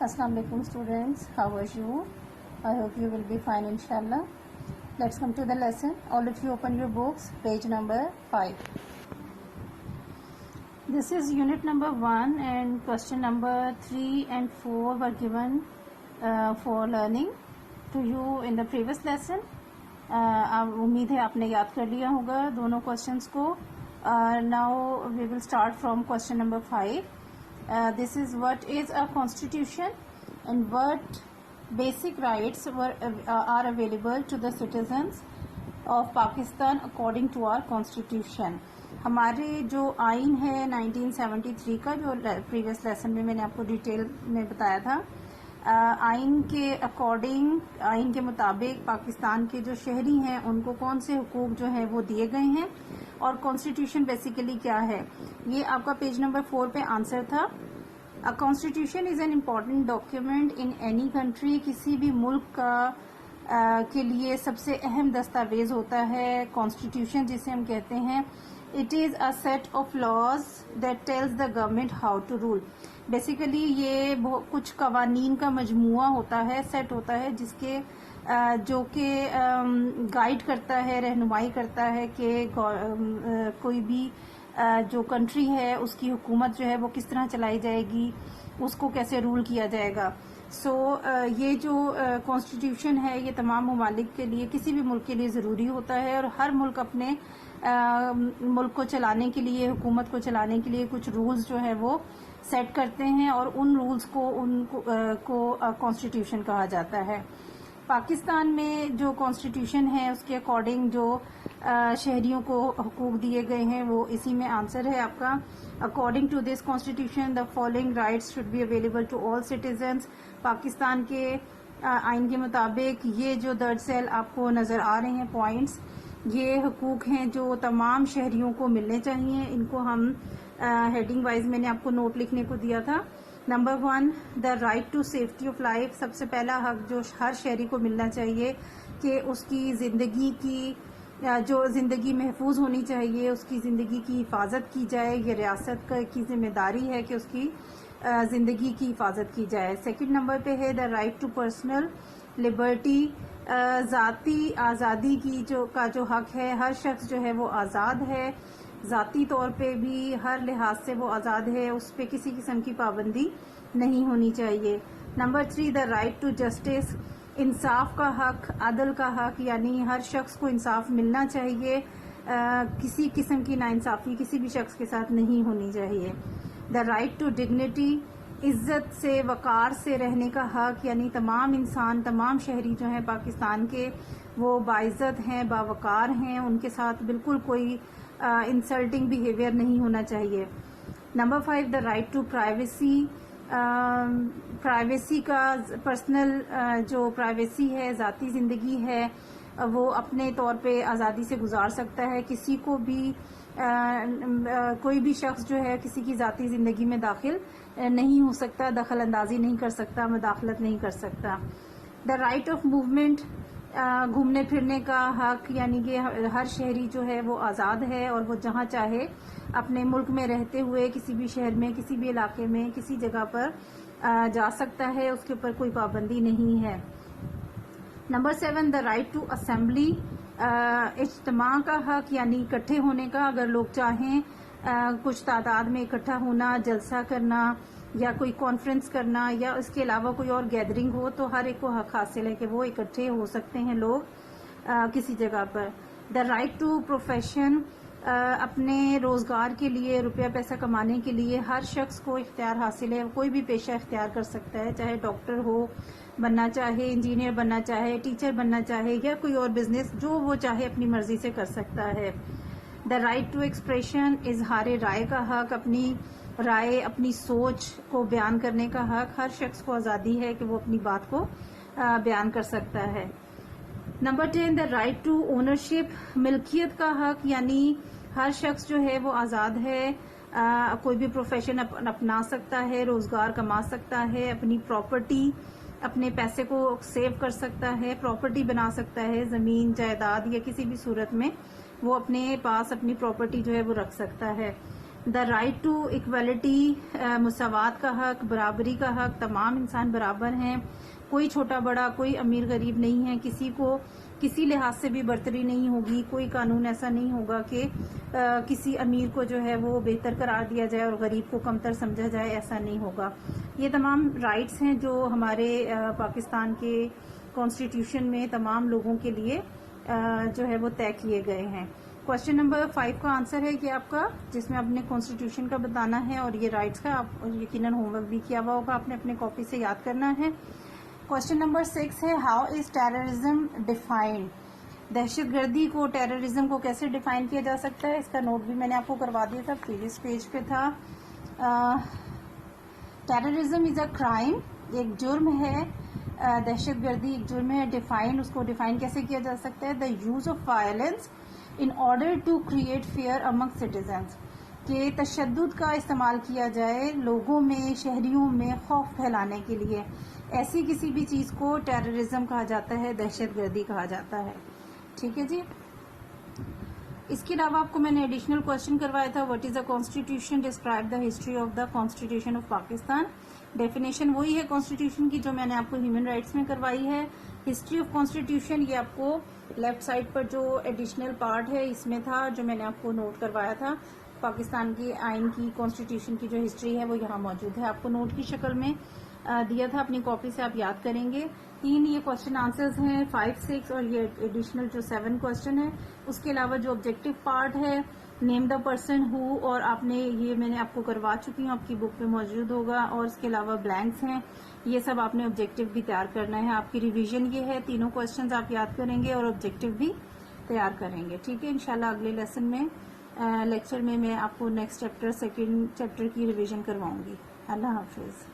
Assalamu alaikum students, how are you? I hope you will be fine inshallah. Let's come to the lesson. All of you open your books, page number 5. This is unit number 1 and question number 3 and 4 were given for learning to you in the previous lesson. उम्मीद है आपने याद कर लिया होगा दोनों questions को. Now we will start from question number 5. This is what is a constitution and what basic rights are available to the citizens of Pakistan according to our constitution. हमारे जो आइन है 1973 का, जो प्रीवियस लेसन में मैंने आपको डिटेल में बताया था, आइन के अकॉर्डिंग, आइन के मुताबिक पाकिस्तान के जो शहरी हैं उनको कौन से हुकूक जो है वो दिए गए हैं और कॉन्स्टिट्यूशन बेसिकली क्या है. ये आपका पेज नंबर 4 पे आंसर था. A constitution is an important document in any country. किसी भी मुल्क का के लिए सबसे अहम दस्तावेज होता है कॉन्स्टिट्यूशन, जिसे हम कहते हैं. It is a set of laws that tells the government how to rule. Basically ये कुछ कवानीन का मजमुआ होता है, सेट होता है, जिसके जो कि गाइड करता है, रहनुमाई करता है कि कोई भी जो कंट्री है उसकी हुकूमत जो है वो किस तरह चलाई जाएगी, उसको कैसे रूल किया जाएगा. सो ये जो कॉन्स्टिट्यूशन है ये तमाम ममालिक के लिए, किसी भी मुल्क के लिए ज़रूरी होता है और हर मुल्क अपने मुल्क को चलाने के लिए, हुकूमत को चलाने के लिए कुछ रूल्स जो है वो सेट करते हैं और उन रूल्स को कॉन्स्टिट्यूशन कहा जाता है. पाकिस्तान में जो कॉन्स्टिट्यूशन है उसके अकॉर्डिंग जो शहरियों को हुकूक दिए गए हैं वो इसी में आंसर है आपका. According to this constitution the following rights should be available to all citizens. Pakistan के आइन के मुताबिक ये जो दर्ज सेल आपको नज़र आ रहे हैं पॉइंट्स, ये हुकूक हैं जो तमाम शहरियों को मिलने चाहिए. इनको हम हेडिंग वाइज मैंने आपको नोट लिखने को दिया था. Number 1 the right to safety of life. सबसे पहला हक जो हर शहरी को मिलना चाहिए कि उसकी ज़िंदगी की जो ज़िंदगी महफूज होनी चाहिए, उसकी ज़िंदगी की हिफाजत की जाए. ये रियासत की जिम्मेदारी है कि उसकी ज़िंदगी की हिफाजत की जाए. सेकंड नंबर पे है the right to personal liberty. ज़ाती आज़ादी की जो हक है, हर शख्स जो है वो आज़ाद है, ज़ाती तौर पे भी हर लिहाज से वो आज़ाद है, उस पर किसी किस्म की पाबंदी नहीं होनी चाहिए. Number 3 the right to justice. इंसाफ का हक, अदल का हक, यानी हर शख्स को इंसाफ मिलना चाहिए. किसी किस्म की नाइंसाफ़ी किसी भी शख्स के साथ नहीं होनी चाहिए. The right to dignity. इज्जत से, वकार से रहने का हक, यानी तमाम इंसान, तमाम शहरी जो हैं पाकिस्तान के वो बाइज्जत हैं, बावकार हैं, उनके साथ बिल्कुल कोई इंसल्टिंग बिहेवियर नहीं होना चाहिए. Number 5 the right to privacy. Privacy का, पर्सनल जो प्राइवेसी है, ज़ाती ज़िंदगी है, वो अपने तौर पे आज़ादी से गुजार सकता है. किसी को भी कोई भी शख्स जो है किसी की ज़ाती ज़िंदगी में दाखिल नहीं हो सकता, दखल अंदाजी नहीं कर सकता, मुदाखलत नहीं कर सकता. The right of movement. घूमने फिरने का हक, यानी कि हर शहरी जो है वो आज़ाद है और वो जहाँ चाहे अपने मुल्क में रहते हुए किसी भी शहर में, किसी भी इलाके में, किसी जगह पर जा सकता है, उसके ऊपर कोई पाबंदी नहीं है. Number 7 the right to assembly. इज्तिमा का हक, यानी इकट्ठे होने का. अगर लोग चाहें कुछ तादाद में इकट्ठा होना, जलसा करना या कोई कॉन्फ्रेंस करना या इसके अलावा कोई और गैदरिंग हो, तो हर एक को हक हासिल है कि वो इकट्ठे हो सकते हैं लोग किसी जगह पर. The right to profession. अपने रोज़गार के लिए, रुपया पैसा कमाने के लिए हर शख्स को इख्तियार हासिल है. कोई भी पेशा इख्तियार कर सकता है, चाहे डॉक्टर हो बनना चाहे, इंजीनियर बनना चाहे, टीचर बनना चाहे या कोई और बिजनेस, जो वो चाहे अपनी मर्जी से कर सकता है. The right to expression. इजहार राय का हक. अपनी राय, अपनी सोच को बयान करने का हक. हर शख्स को आज़ादी है कि वो अपनी बात को बयान कर सकता है. Number 10 the right to ownership. मिल्कियत का हक, यानी हर शख्स जो है वो आज़ाद है, कोई भी प्रोफेशन अपना सकता है, रोज़गार कमा सकता है, अपनी प्रॉपर्टी, अपने पैसे को सेव कर सकता है, प्रॉपर्टी बना सकता है, ज़मीन जायदाद या किसी भी सूरत में वो अपने पास अपनी प्रॉपर्टी जो है वो रख सकता है. دا رائٹ ٹو اکویلٹی، مساوات کا حق، برابری کا حق، تمام انسان برابر ہیں، کوئی چھوٹا بڑا، کوئی امیر غریب نہیں ہے، کسی کو کسی لحاظ سے بھی برتری نہیں ہوگی، کوئی قانون ایسا نہیں ہوگا کہ کسی امیر کو جو ہے وہ بہتر قرار دیا جائے اور غریب کو کمتر سمجھا جائے، ایسا نہیں ہوگا. یہ تمام رائٹس ہیں جو ہمارے پاکستان کے کانسٹیٹیوشن میں تمام لوگوں کے لیے جو ہے وہ طے کیے گئے ہیں. کوشچن نمبر 5 کا آنسر ہے کہ آپ کا، جس میں اپنے کانسٹیٹیوشن کا بتانا ہے اور یہ رائٹس کا. آپ یقیناً ہوم ورک بھی کیا ہوا ہوگا، آپ نے اپنے کاپی سے یاد کرنا ہے. کوشچن نمبر 6 ہے ہاؤ از ٹیررزم ڈیفائنڈ. دہشت گردی کو، ٹیررزم کو کیسے ڈیفائن کیا جا سکتا ہے؟ اس کا نوٹ بھی میں نے آپ کو کروا دیا تھا، پریویس پیج پہ تھا. ٹیررزم از اے کرائم، ایک جرم ہے. دہشت گردی ایک جرم ہے. ڈیفائن، اس کو ڈیفائن کیسے کیا جا سکتا ہے؟ The use of violence in order to create fear among citizens, کہ تشدد کا استعمال کیا جائے لوگوں میں، شہریوں میں خوف پھیلانے کے لیے. ایسی کسی بھی چیز کو ٹیررزم کہا جاتا ہے، دہشت گردی کہا جاتا ہے. ٹھیک ہے جی. اس کے علاوہ آپ کو میں نے ایڈیشنل کوشچن کروایا تھا، what is the constitution, describe the history of the constitution of Pakistan. Definition وہی ہے کانسٹیٹیوشن کی جو میں نے آپ کو ہیومن رائٹس میں کروائی ہے. ہسٹری آف کانسٹیٹیوشن یہ آپ کو لیفٹ سائڈ پر جو ایڈیشنل پارٹ ہے اس میں تھا، جو میں نے آپ کو نوٹ کروایا تھا. پاکستان کی آئین کی، کانسٹیٹیوشن کی جو ہسٹری ہے وہ یہاں موجود ہے، آپ کو نوٹ کی شکل میں دیا تھا. اپنی کاپی سے آپ یاد کریں گے. 3 یہ کوشچن آنسرز ہیں، 5, 6 اور یہ ایڈیشنل جو 7 کوشچن ہے. اس کے علاوہ جو آبجیکٹو پارٹ ہے، نیم دا پرسن ہو، اور آپ نے یہ میں نے آپ کو کروا چکی ہوں، آپ کی بک میں موجود ہوگا. اور اس کے علاوہ بلینکس ہیں، یہ سب آپ نے آبجیکٹو بھی تیار کرنا ہے. آپ کی ریویژن یہ ہے، تینوں کوشچنز آپ یاد کریں گے اور آبجیکٹو بھی تیار کریں گے. ٹھیک ہے. انشاءاللہ اگلے لیسن میں، لیکچر میں آپ کو نیکسٹ چیپٹر، 2nd چیپٹر کی ریویژن کرواؤں گی. اللہ حافظ.